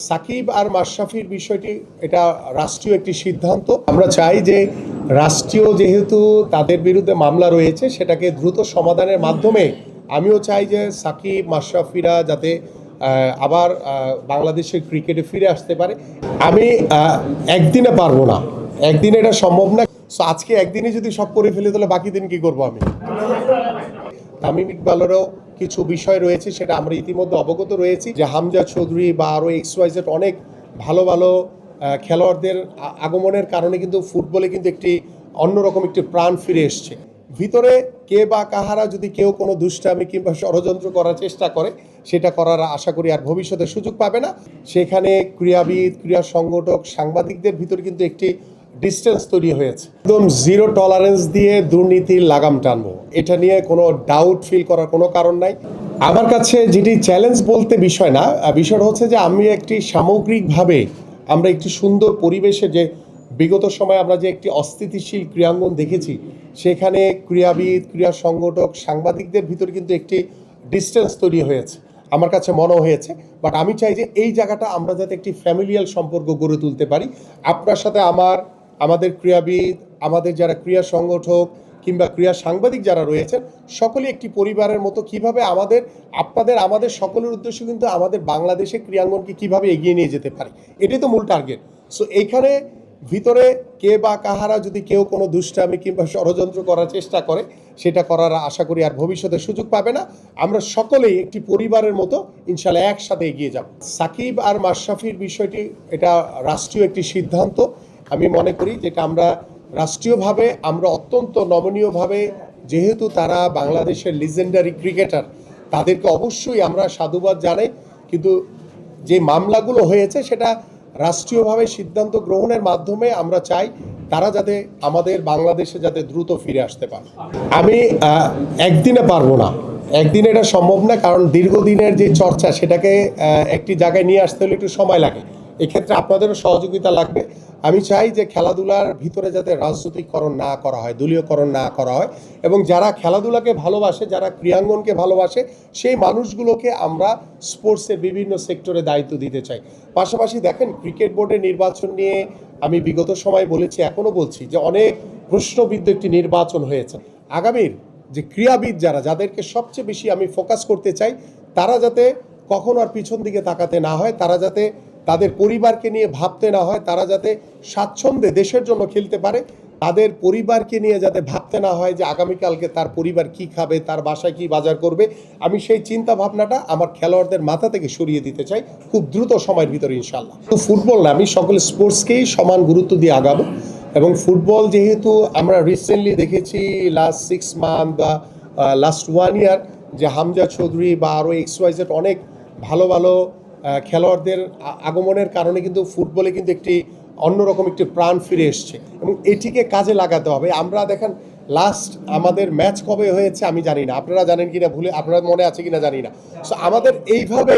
সাকিব আর মাশরাফির বিষয়টি এটা রাষ্ট্রীয় একটি সিদ্ধান্ত। আমরা চাই যে রাষ্ট্রীয় যেহেতু তাদের বিরুদ্ধে মামলা রয়েছে সেটাকে দ্রুত সমাধানের মাধ্যমে আমিও চাই যে সাকিব মাশরাফিরা যাতে আবার বাংলাদেশের ক্রিকেটে ফিরে আসতে পারে। আমি একদিনে পারবো না, একদিনে এটা সম্ভব না। সো আজকে একদিনে যদি সব করে ফেলে তাহলে বাকি দিন কি করবো আমি? তামিম ইকবালেরও কিছু বিষয় রয়েছে, সেটা আমরা ইতিমধ্যে অবগত রয়েছি যে হামজা চৌধুরী বা আরও XYZ অনেক ভালো ভালো খেলোয়াড়দের আগমনের কারণে কিন্তু ফুটবলে কিন্তু একটি অন্যরকম একটি প্রাণ ফিরে এসছে। ভিতরে কে বা কাহারা যদি কেউ কোনো দুষ্টামি কিংবা ষড়যন্ত্র করার চেষ্টা করে, সেটা করার আশা করি আর ভবিষ্যতে সুযোগ পাবে না। সেখানে ক্রীড়াবিদ, ক্রীড়া সংগঠক, সাংবাদিকদের ভিতরে কিন্তু একটি ডিস্টেন্স তৈরি হয়েছে। একদম জিরো টলারেন্স দিয়ে দুর্নীতির লাগাম টানবো, এটা নিয়ে কোনো ডাউট ফিল করার কোনো কারণ নাই। আমার কাছে যেটি চ্যালেঞ্জ বলতে বিষয় না, বিষয়টা হচ্ছে যে আমি একটি সামগ্রিকভাবে আমরা একটি সুন্দর পরিবেশে যে বিগত সময় আমরা যে একটি অস্থিতিশীল ক্রীড়াঙ্গন দেখেছি, সেখানে ক্রীড়াবিদ, ক্রীড়া সংগঠক, সাংবাদিকদের ভিতরে কিন্তু একটি ডিস্টেন্স তৈরি হয়েছে আমার কাছে মনে হয়েছে। বাট আমি চাই যে এই জায়গাটা আমরা যাতে একটি ফ্যামিলিয়াল সম্পর্ক গড়ে তুলতে পারি। আপনার সাথে আমাদের ক্রীড়াবিদ, আমাদের যারা ক্রীড়া সংগঠক কিংবা ক্রীড়া সাংবাদিক যারা রয়েছেন, সকলেই একটি পরিবারের মতো। কিভাবে আমাদের সকলের উদ্দেশ্য কিন্তু আমাদের বাংলাদেশের ক্রীড়াঙ্গনকে কিভাবে এগিয়ে নিয়ে যেতে পারি, এটাই তো মূল টার্গেট। সো এইখানে ভিতরে কে বা কাহারা যদি কেউ কোনো দুষ্টামি কিংবা ষড়যন্ত্র করার চেষ্টা করে, সেটা করার আশা করি আর ভবিষ্যতে সুযোগ পাবে না। আমরা সকলেই একটি পরিবারের মতো ইনশাল্লাহ একসাথে এগিয়ে যাব। সাকিব আর মাশরাফির বিষয়টি এটা রাষ্ট্রীয় একটি সিদ্ধান্ত। আমি মনে করি যেটা আমরা রাষ্ট্রীয়ভাবে আমরা অত্যন্ত নমনীয়ভাবে, যেহেতু তারা বাংলাদেশের লিজেন্ডারি ক্রিকেটার, তাদেরকে অবশ্যই আমরা সাধুবাদ জানাই। কিন্তু যে মামলাগুলো হয়েছে সেটা রাষ্ট্রীয়ভাবে সিদ্ধান্ত গ্রহণের মাধ্যমে আমরা চাই তারা যাতে আমাদের বাংলাদেশে যাতে দ্রুত ফিরে আসতে পারে। আমি একদিনে পারবো না, একদিনে এটা সম্ভব না, কারণ দীর্ঘদিনের যে চর্চা সেটাকে একটি জায়গায় নিয়ে আসতে হলে একটু সময় লাগে। এক্ষেত্রে আপনাদেরও সহযোগিতা লাগবে। আমি চাই যে খেলাধুলার ভিতরে যাতে রাজনৈতিকরণ না করা হয়, দলীয়করণ না করা হয়, এবং যারা খেলাধুলাকে ভালোবাসে, যারা ক্রীড়াঙ্গনকে ভালোবাসে, সেই মানুষগুলোকে আমরা স্পোর্টসের বিভিন্ন সেক্টরে দায়িত্ব দিতে চাই। পাশাপাশি দেখেন, ক্রিকেট বোর্ডের নির্বাচন নিয়ে আমি বিগত সময় বলেছি, এখনও বলছি যে অনেক প্রশ্নবিদ্ধ একটি নির্বাচন হয়েছে। আগামীর যে ক্রীড়াবিদ যাদেরকে সবচেয়ে বেশি আমি ফোকাস করতে চাই, তারা যাতে কখনো আর পিছন দিকে তাকাতে না হয়, তারা যাতে তাদের পরিবারকে নিয়ে ভাবতে না হয়, তারা যাতে স্বাচ্ছন্দ্যে দেশের জন্য খেলতে পারে, তাদের পরিবারকে নিয়ে যাতে ভাবতে না হয় যে আগামীকালকে তার পরিবার কি খাবে, তার বাসায় কি বাজার করবে। আমি সেই চিন্তা ভাবনাটা আমার খেলোয়াড়দের মাথা থেকে সরিয়ে দিতে চাই খুব দ্রুত সময়ের ভিতরে ইনশাল্লাহ। তো ফুটবল না, আমি সকল স্পোর্টসকেই সমান গুরুত্ব দিয়ে আগাবো। এবং ফুটবল যেহেতু আমরা রিসেন্টলি দেখেছি লাস্ট 6 মান্থ বা লাস্ট 1 ইয়ার, যে হামজা চৌধুরী বা আরও XYZ অনেক ভালো ভালো খেলোয়াড়দের আগমনের কারণে কিন্তু ফুটবলে কিন্তু একটি অন্যরকম একটি প্রাণ ফিরে এসছে, এবং এটিকে কাজে লাগাতে হবে। আমরা দেখেন লাস্ট আমাদের ম্যাচ কবে হয়েছে আমি জানি না, আপনারা জানেন কিনা, আপনার মনে আছে কিনা জানি না। সো আমাদের এইভাবে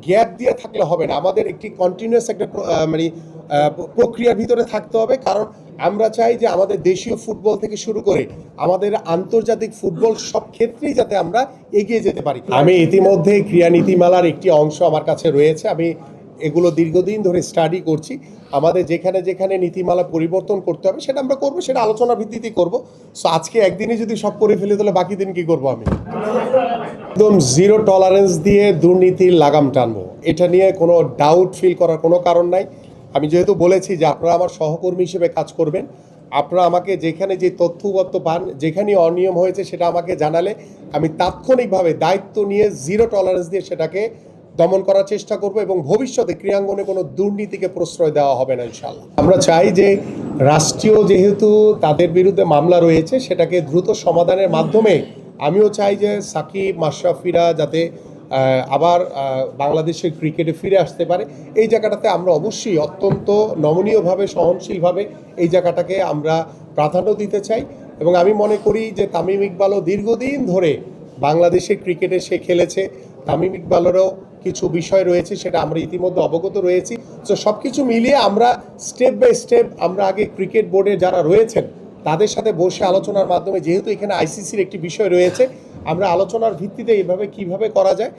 গ্যাপ দিয়ে থাকলে হবে না, আমাদের একটি কন্টিনিউয়াস একটা প্রক্রিয়ার ভিতরে থাকতে হবে। কারণ আমরা চাই যে আমাদের দেশীয় ফুটবল থেকে শুরু করে আমাদের আন্তর্জাতিক ফুটবল সব ক্ষেত্রেই যাতে আমরা এগিয়ে যেতে পারি। আমি ইতিমধ্যে ক্রীড়া নীতিমালার একটি অংশ আমার কাছে রয়েছে, আমি এগুলো দীর্ঘদিন ধরে স্টাডি করছি। আমাদের যেখানে যেখানে নীতিমালা পরিবর্তন করতে হবে সেটা আমরা করবো, সেটা আলোচনার ভিত্তিতেই করবো। সো আজকে একদিনে যদি সব করে ফেলে তাহলে বাকি দিন কি করবো আমি? একদম জিরো টলারেন্স দিয়ে দুর্নীতির লাগাম টানবো, এটা নিয়ে কোনো ডাউট ফিল করার কোনো কারণ নাই। আমি যেহেতু বলেছি যে আপনারা আমার সহকর্মী হিসেবে কাজ করবেন, আপনারা আমাকে যেখানে যে তথ্যগত পান, যেখানে অনিয়ম হয়েছে সেটা আমাকে জানালে আমি তাৎক্ষণিকভাবে দায়িত্ব নিয়ে জিরো টলারেন্স দিয়ে সেটাকে দমন করার চেষ্টা করব, এবং ভবিষ্যতে ক্রীড়াঙ্গনে কোনো দুর্নীতিকে প্রশ্রয় দেওয়া হবে না ইনশাল্লাহ। আমরা চাই যে রাষ্ট্রীয় যেহেতু তাদের বিরুদ্ধে মামলা রয়েছে সেটাকে দ্রুত সমাধানের মাধ্যমে আমিও চাই যে সাকিব মাশরাফিরা যাতে আবার বাংলাদেশের ক্রিকেটে ফিরে আসতে পারে। এই জায়গাটাতে আমরা অবশ্যই অত্যন্ত নমনীয়ভাবে, সহনশীলভাবে এই জায়গাটাকে আমরা প্রাধান্য দিতে চাই। এবং আমি মনে করি যে তামিম ইকবালও দীর্ঘদিন ধরে বাংলাদেশের ক্রিকেটে সে খেলেছে, তামিম ইকবালেরও কিছু বিষয় রয়েছে, সেটা আমরা ইতিমধ্যে অবগত রয়েছি। তো সব কিছু মিলিয়ে আমরা স্টেপ বাই স্টেপ আমরা আগে ক্রিকেট বোর্ডে যারা রয়েছেন তাদের সাথে বসে আলোচনার মাধ্যমে, যেহেতু এখানে ICCর একটি বিষয় রয়েছে, আমরা আলোচনার ভিত্তিতে এভাবে কিভাবে করা যায়